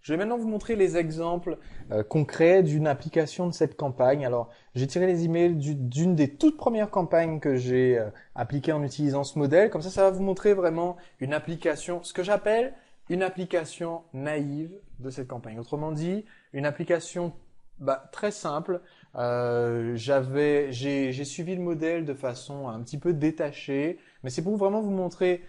Je vais maintenant vous montrer les exemples concrets d'une application de cette campagne. Alors, j'ai tiré les emails d'une des toutes premières campagnes que j'ai appliquées en utilisant ce modèle. Comme ça va vous montrer vraiment une application, ce que j'appelle une application naïve de cette campagne. Autrement dit, une application très simple. J'ai suivi le modèle de façon un petit peu détachée, mais c'est pour vraiment vous montrer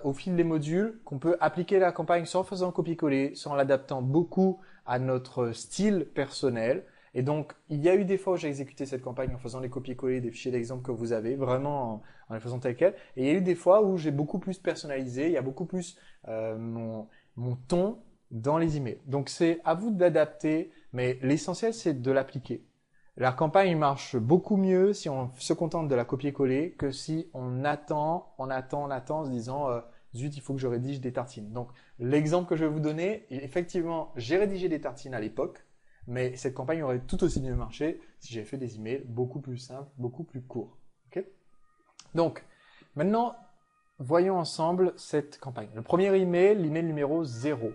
au fil des modules qu'on peut appliquer la campagne sans faisant copier-coller, sans l'adaptant beaucoup à notre style personnel. Et donc, il y a eu des fois où j'ai exécuté cette campagne en faisant les copier-coller des fichiers d'exemple que vous avez, vraiment en les faisant tel quel. Et il y a eu des fois où j'ai beaucoup plus personnalisé, il y a beaucoup plus mon ton dans les emails. Donc, c'est à vous d'adapter, mais l'essentiel, c'est de l'appliquer. La campagne marche beaucoup mieux si on se contente de la copier-coller que si on attend en se disant zut, il faut que je rédige des tartines. Donc l'exemple que je vais vous donner, effectivement, j'ai rédigé des tartines à l'époque, mais cette campagne aurait tout aussi bien marché si j'avais fait des emails beaucoup plus simples, beaucoup plus courts. Okay. Donc maintenant, voyons ensemble cette campagne. Le premier email, l'email numéro 0,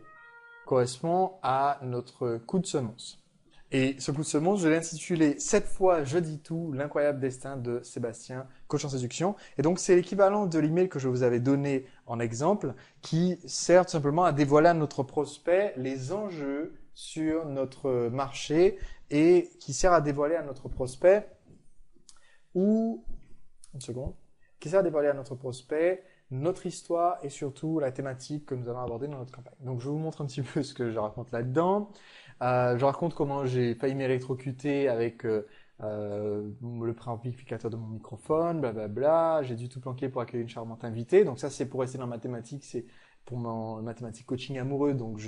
correspond à notre coup de semonce. Et ce coup de semonce, je l'ai intitulé « Cette fois, je dis tout, l'incroyable destin de Sébastien, coach en séduction ». Et donc, c'est l'équivalent de l'email que je vous avais donné en exemple, qui sert tout simplement à dévoiler à notre prospect les enjeux sur notre marché et qui sert à dévoiler à notre prospect notre histoire et surtout la thématique que nous allons aborder dans notre campagne. Donc, je vous montre un petit peu ce que je raconte là-dedans. Je raconte comment j'ai failli m'électrocuter avec le préamplificateur de mon microphone, blablabla. J'ai dû tout planquer pour accueillir une charmante invitée. Donc ça, c'est pour rester dans ma thématique, c'est pour mon mathématique coaching amoureux. Donc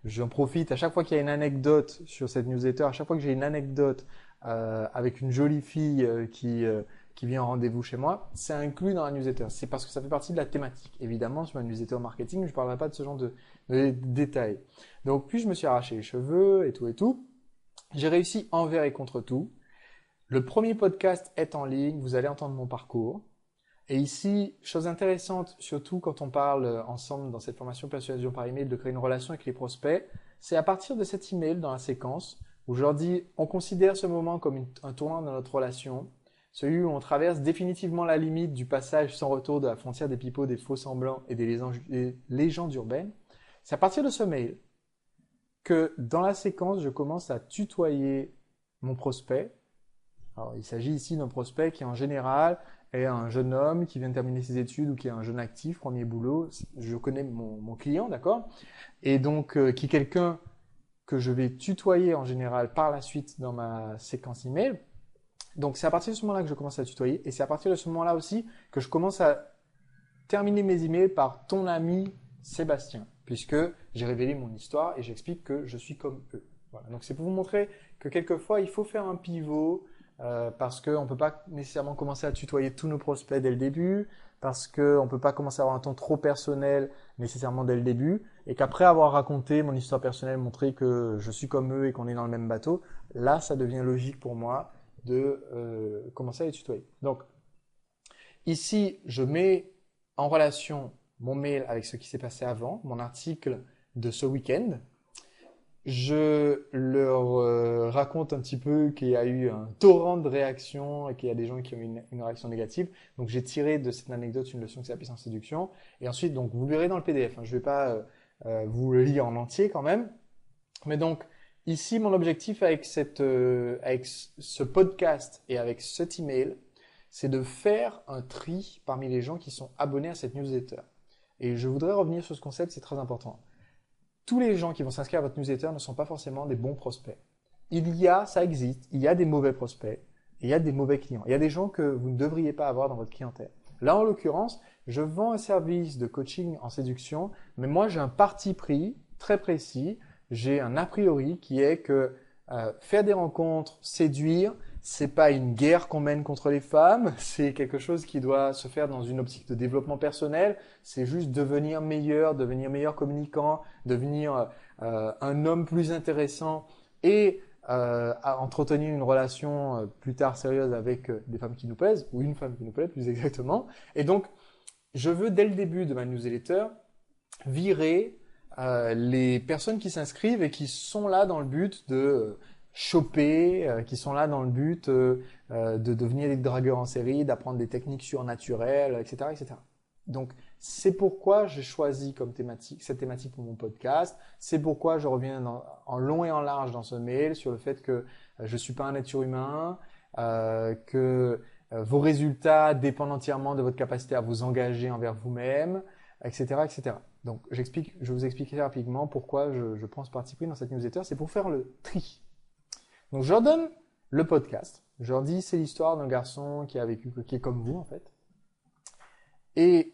j'en profite à chaque fois qu'il y a une anecdote sur cette newsletter, à chaque fois que j'ai une anecdote avec une jolie fille qui vient en rendez-vous chez moi, c'est inclus dans la newsletter. C'est parce que ça fait partie de la thématique. Évidemment, sur ma newsletter marketing, je ne parlerai pas de ce genre de détails. Donc, puis je me suis arraché les cheveux et tout et tout. J'ai réussi envers et contre tout. Le premier podcast est en ligne. Vous allez entendre mon parcours. Et ici, chose intéressante, surtout quand on parle ensemble dans cette formation persuasion par email, de créer une relation avec les prospects, c'est à partir de cet email dans la séquence où je leur dis, on considère ce moment comme un tournant dans notre relation, celui où on traverse définitivement la limite du passage sans retour de la frontière des pipeaux, des faux semblants et des légendes urbaines. C'est à partir de ce mail que dans la séquence, je commence à tutoyer mon prospect. Alors, il s'agit ici d'un prospect qui, en général, est un jeune homme qui vient de terminer ses études ou qui est un jeune actif, premier boulot. Je connais mon client, d'accord? Et donc, qui est quelqu'un que je vais tutoyer en général par la suite dans ma séquence email. Donc, c'est à partir de ce moment-là que je commence à tutoyer. Et c'est à partir de ce moment-là aussi que je commence à terminer mes emails par ton ami Sébastien, puisque j'ai révélé mon histoire et j'explique que je suis comme eux. Voilà. Donc, c'est pour vous montrer que quelquefois, il faut faire un pivot parce qu'on ne peut pas nécessairement commencer à tutoyer tous nos prospects dès le début, parce qu'on ne peut pas commencer à avoir un ton trop personnel nécessairement dès le début, et qu'après avoir raconté mon histoire personnelle, montré que je suis comme eux et qu'on est dans le même bateau, là, ça devient logique pour moi de commencer à les tutoyer. Donc, ici, je mets en relation mon mail avec ce qui s'est passé avant, mon article de ce week-end. Je leur raconte un petit peu qu'il y a eu un torrent de réactions et qu'il y a des gens qui ont eu une réaction négative. Donc, j'ai tiré de cette anecdote une leçon qui s'appelle en séduction. Et ensuite, donc, vous le verrez dans le PDF. Hein. Je ne vais pas vous le lire en entier quand même. Mais donc, ici, mon objectif avec ce podcast et avec cet email, c'est de faire un tri parmi les gens qui sont abonnés à cette newsletter. Et je voudrais revenir sur ce concept, c'est très important. Tous les gens qui vont s'inscrire à votre newsletter ne sont pas forcément des bons prospects. Ça existe, il y a des mauvais prospects, et il y a des mauvais clients. Il y a des gens que vous ne devriez pas avoir dans votre clientèle. Là, en l'occurrence, je vends un service de coaching en séduction, mais moi, j'ai un parti pris très précis. J'ai un a priori qui est que faire des rencontres, séduire, c'est pas une guerre qu'on mène contre les femmes, c'est quelque chose qui doit se faire dans une optique de développement personnel. C'est juste devenir meilleur communicant, devenir un homme plus intéressant et à entretenir une relation plus tard sérieuse avec des femmes qui nous plaisent, ou une femme qui nous plaît plus exactement. Et donc, je veux dès le début de ma newsletter virer les personnes qui s'inscrivent et qui sont là dans le but de choper, qui sont là dans le but de devenir des dragueurs en série, d'apprendre des techniques surnaturelles, etc., etc. Donc, c'est pourquoi j'ai choisi comme thématique, cette thématique pour mon podcast. C'est pourquoi je reviens en long et en large dans ce mail sur le fait que je suis pas un être humain, que vos résultats dépendent entièrement de votre capacité à vous engager envers vous-même, etc., etc. Donc, je vous explique très rapidement pourquoi je prends ce parti pris dans cette newsletter. C'est pour faire le tri. Donc, je leur donne le podcast. Je leur dis, c'est l'histoire d'un garçon qui a vécu, qui est comme vous, en fait. Et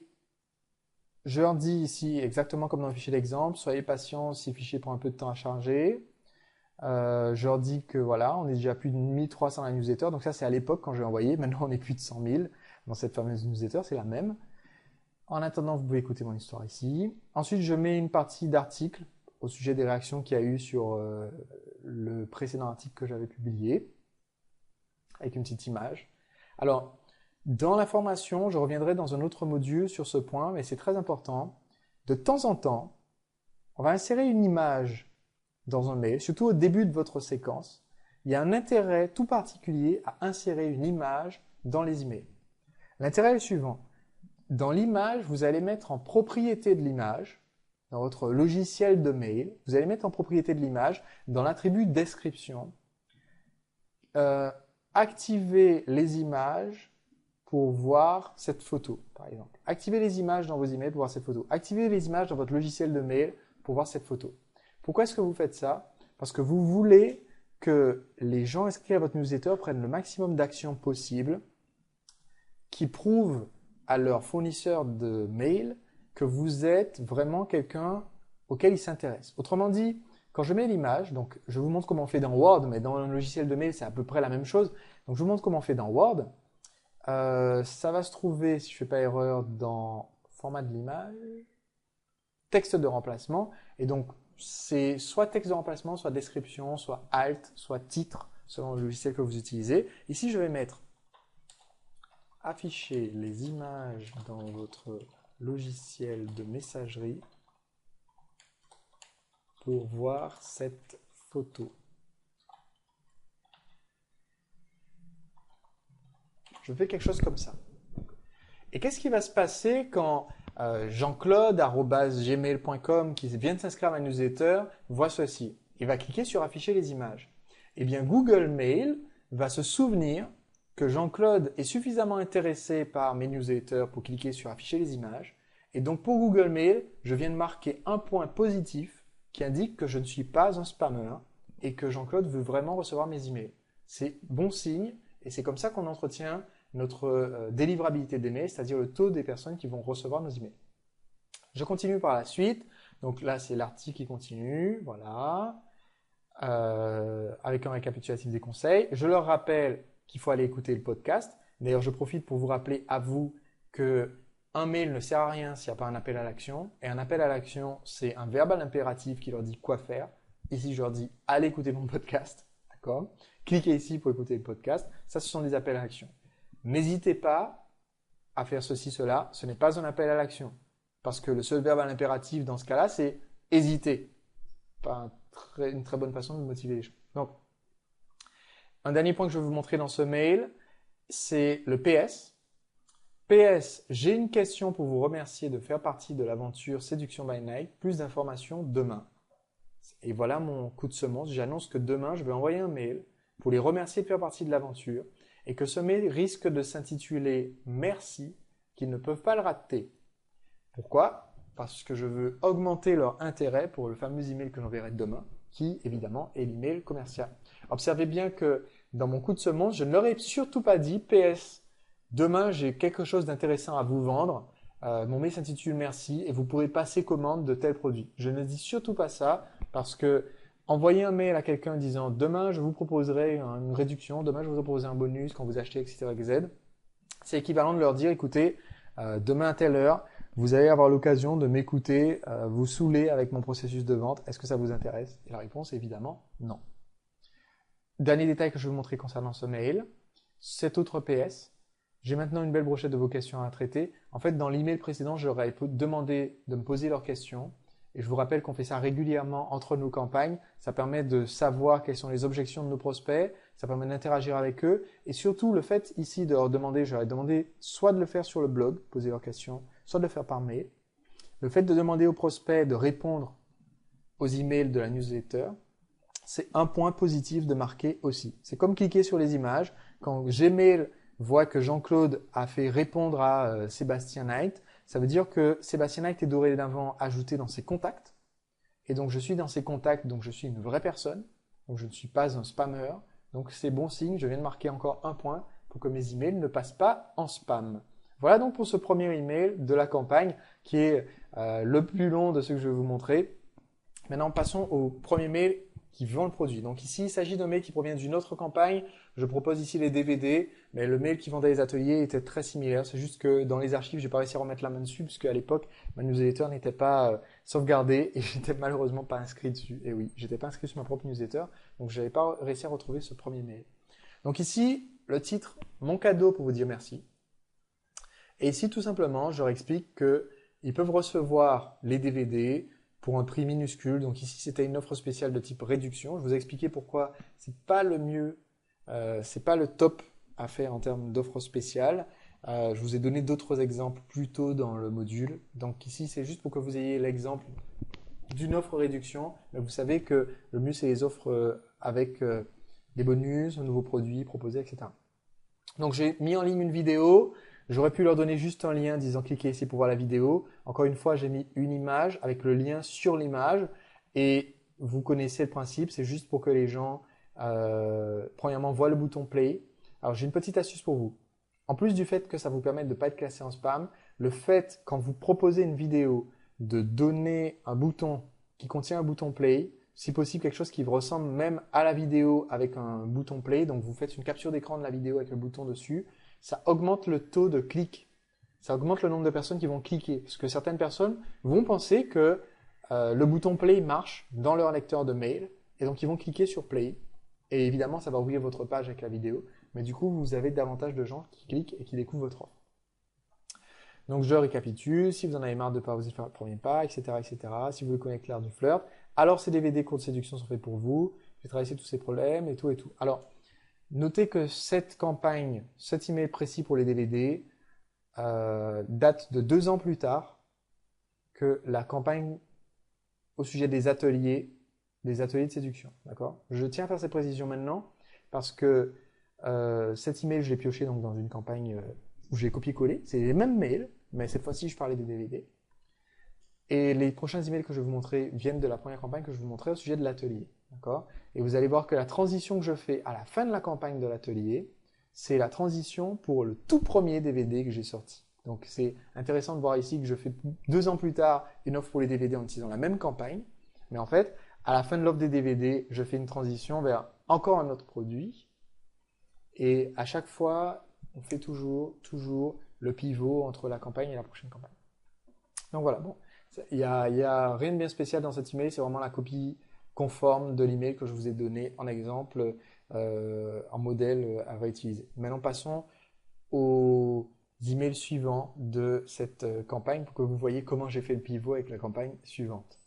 je leur dis ici, exactement comme dans le fichier d'exemple, soyez patients si le fichier prend un peu de temps à charger. Je leur dis que voilà, on est déjà plus de 1300 dans la newsletter. Donc ça, c'est à l'époque quand j'ai envoyé. Maintenant, on est plus de 100 000 dans cette fameuse newsletter. C'est la même. En attendant, vous pouvez écouter mon histoire ici. Ensuite, je mets une partie d'article au sujet des réactions qu'il y a eu sur le précédent article que j'avais publié, avec une petite image. Alors, dans la formation, je reviendrai dans un autre module sur ce point, mais c'est très important. De temps en temps, on va insérer une image dans un mail, surtout au début de votre séquence. Il y a un intérêt tout particulier à insérer une image dans les emails. L'intérêt est le suivant. Dans l'image, vous allez mettre en propriété de l'image, dans votre logiciel de mail, vous allez mettre en propriété de l'image, dans l'attribut description, activez les images pour voir cette photo, par exemple. Activez les images dans vos emails pour voir cette photo. Activez les images dans votre logiciel de mail pour voir cette photo. Pourquoi est-ce que vous faites ça? Parce que vous voulez que les gens inscrits à votre newsletter prennent le maximum d'actions possibles qui prouvent à leur fournisseur de mail que vous êtes vraiment quelqu'un auquel ils s'intéressent. Autrement dit, quand je mets l'image, donc je vous montre comment on fait dans Word, mais dans un logiciel de mail, c'est à peu près la même chose. Donc je vous montre comment on fait dans Word. Ça va se trouver, si je ne fais pas erreur, dans format de l'image, texte de remplacement. Et donc, c'est soit texte de remplacement, soit description, soit alt, soit titre, selon le logiciel que vous utilisez. Ici, je vais mettre afficher les images dans votre logiciel de messagerie pour voir cette photo. Je fais quelque chose comme ça. Et qu'est-ce qui va se passer quand jean-claude@gmail.com, qui vient de s'inscrire à ma newsletter, voit ceci? Il va cliquer sur afficher les images. Eh bien, Google Mail va se souvenir que Jean-Claude est suffisamment intéressé par mes newsletters pour cliquer sur afficher les images. Et donc, pour Google Mail, je viens de marquer un point positif qui indique que je ne suis pas un spammer et que Jean-Claude veut vraiment recevoir mes emails. C'est bon signe et c'est comme ça qu'on entretient notre délivrabilité des mails, c'est-à-dire le taux des personnes qui vont recevoir nos emails. Je continue par la suite. Donc là, c'est l'article qui continue. Voilà. Avec un récapitulatif des conseils. Je leur rappelle qu'il faut aller écouter le podcast. D'ailleurs, je profite pour vous rappeler à vous que un mail ne sert à rien s'il n'y a pas un appel à l'action. Et un appel à l'action, c'est un verbal impératif qui leur dit quoi faire. Ici, je leur dis allez écouter mon podcast. D'accord? Cliquez ici pour écouter le podcast. Ça, ce sont des appels à l'action. N'hésitez pas à faire ceci, cela. Ce n'est pas un appel à l'action. Parce que le seul verbe à l'impératif dans ce cas-là, c'est hésiter. Pas une très bonne façon de motiver les gens. Donc, un dernier point que je vais vous montrer dans ce mail, c'est le PS. PS, j'ai une question pour vous remercier de faire partie de l'aventure Séduction by Night. Plus d'informations demain. Et voilà mon coup de semonce. J'annonce que demain, je vais envoyer un mail pour les remercier de faire partie de l'aventure et que ce mail risque de s'intituler « Merci », qu'ils ne peuvent pas le rater. Pourquoi? Parce que je veux augmenter leur intérêt pour le fameux email que j'enverrai demain, qui, évidemment, est l'email commercial. Observez bien que dans mon coup de semonce, je ne leur ai surtout pas dit « PS, demain, j'ai quelque chose d'intéressant à vous vendre. Mon mail s'intitule « Merci » et vous pourrez passer commande de tel produit. » Je ne dis surtout pas ça parce que envoyer un mail à quelqu'un disant « Demain, je vous proposerai une réduction, demain, je vous proposerai un bonus quand vous achetez, etc. etc. » c'est équivalent de leur dire « Écoutez, demain à telle heure, vous allez avoir l'occasion de m'écouter, vous saouler avec mon processus de vente. Est-ce que ça vous intéresse? » Et la réponse est évidemment non. Dernier détail que je vais vous montrer concernant ce mail, cet autre PS. J'ai maintenant une belle brochette de vos questions à traiter. En fait, dans l'email précédent, je leur ai demandé de me poser leurs questions. Et je vous rappelle qu'on fait ça régulièrement entre nos campagnes. Ça permet de savoir quelles sont les objections de nos prospects. Ça permet d'interagir avec eux. Et surtout, le fait ici de leur demander, je leur ai demandé soit de le faire sur le blog, poser leurs questions, soit de le faire par mail. Le fait de demander aux prospects de répondre aux emails de la newsletter, c'est un point positif de marquer aussi. C'est comme cliquer sur les images. Quand Gmail voit que Jean-Claude a fait répondre à Sébastien Knight, ça veut dire que Sébastien Knight est dorénavant ajouté dans ses contacts. Et donc je suis dans ses contacts, donc je suis une vraie personne. Donc je ne suis pas un spammer. Donc c'est bon signe, je viens de marquer encore un point pour que mes emails ne passent pas en spam. Voilà donc pour ce premier email de la campagne qui est le plus long de ce que je vais vous montrer. Maintenant passons au premier mail qui vend le produit. Donc ici, il s'agit d'un mail qui provient d'une autre campagne. Je propose ici les DVD, mais le mail qui vendait les ateliers était très similaire. C'est juste que dans les archives, j'ai pas réussi à remettre la main dessus, puisque à l'époque, ma newsletter n'était pas sauvegardée et j'étais malheureusement pas inscrit dessus. Et oui, j'étais pas inscrit sur ma propre newsletter, donc j'avais pas réussi à retrouver ce premier mail. Donc ici, le titre, mon cadeau pour vous dire merci. Et ici, tout simplement, je leur explique que ils peuvent recevoir les DVD, pour un prix minuscule. Donc ici, c'était une offre spéciale de type réduction. Je vous ai expliqué pourquoi c'est pas le mieux, c'est pas le top à faire en termes d'offres spéciales. Je vous ai donné d'autres exemples plus tôt dans le module. Donc ici, c'est juste pour que vous ayez l'exemple d'une offre réduction. Mais vous savez que le mieux, c'est les offres avec des bonus, un nouveau produit proposé, etc. Donc j'ai mis en ligne une vidéo. J'aurais pu leur donner juste un lien disant cliquez ici pour voir la vidéo. Encore une fois, j'ai mis une image avec le lien sur l'image. Et vous connaissez le principe, c'est juste pour que les gens, premièrement, voient le bouton play. Alors j'ai une petite astuce pour vous. En plus du fait que ça vous permet de ne pas être classé en spam, le fait, quand vous proposez une vidéo, de donner un bouton qui contient un bouton play, si possible quelque chose qui ressemble même à la vidéo avec un bouton play. Donc vous faites une capture d'écran de la vidéo avec le bouton dessus. Ça augmente le taux de clic. Ça augmente le nombre de personnes qui vont cliquer. Parce que certaines personnes vont penser que le bouton play marche dans leur lecteur de mail. Et donc ils vont cliquer sur play. Et évidemment, ça va ouvrir votre page avec la vidéo. Mais du coup, vous avez davantage de gens qui cliquent et qui découvrent votre offre. Donc je récapitule. Si vous en avez marre de ne pas oser faire le premier pas, etc., etc. Si vous voulez connaître l'art du flirt, alors ces DVD cours de séduction sont faits pour vous. J'ai travaillé tous ces problèmes et tout et tout. Alors, notez que cette campagne, cet email précis pour les DVD, date de 2 ans plus tard que la campagne au sujet des ateliers de séduction. D'accord? Je tiens à faire cette précision maintenant parce que cet email, je l'ai pioché donc dans une campagne où j'ai copié-collé. C'est les mêmes mails, mais cette fois-ci, je parlais des DVD. Et les prochains emails que je vais vous montrer viennent de la première campagne que je vous montrais au sujet de l'atelier. D'accord? Et vous allez voir que la transition que je fais à la fin de la campagne de l'atelier, c'est la transition pour le tout premier DVD que j'ai sorti. Donc c'est intéressant de voir ici que je fais 2 ans plus tard une offre pour les DVD en utilisant la même campagne. Mais en fait, à la fin de l'offre des DVD, je fais une transition vers encore un autre produit. Et à chaque fois, on fait toujours le pivot entre la campagne et la prochaine campagne. Donc voilà, bon. Il y a rien de bien spécial dans cet email, c'est vraiment la copie conforme de l'email que je vous ai donné en exemple, en modèle à réutiliser. Maintenant, passons aux emails suivants de cette campagne pour que vous voyez comment j'ai fait le pivot avec la campagne suivante.